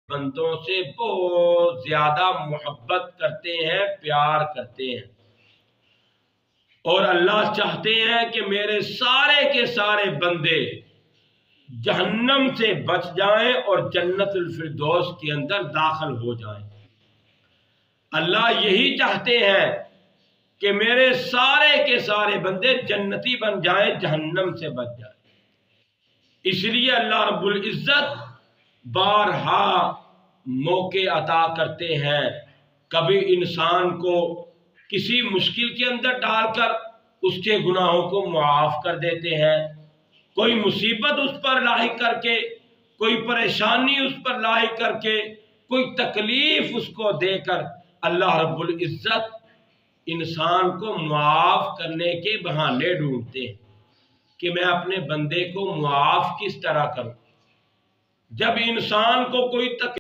بندوں سے بہت زیادہ محبت کرتے ہیں، پیار کرتے ہیں، اور اللہ چاہتے ہیں کہ میرے سارے کے سارے بندے جہنم سے بچ جائیں اور جنت الفردوس کے اندر داخل ہو جائیں۔ اللہ یہی چاہتے ہیں کہ میرے سارے کے سارے بندے جنتی بن جائیں، جہنم سے بچ جائیں۔ اس لیے اللہ رب العزت بارہا موقع عطا کرتے ہیں، کبھی انسان کو کسی مشکل کے اندر ڈال کر اس کے گناہوں کو معاف کر دیتے ہیں، کوئی مصیبت اس پر لاحق کر کے، کوئی پریشانی اس پر لاحق کر کے، کوئی تکلیف اس کو دے کر اللہ رب العزت انسان کو معاف کرنے کے بہانے ڈھونڈتے ہیں کہ میں اپنے بندے کو معاف کس طرح کروں۔ جب انسان کو کوئی تکلیف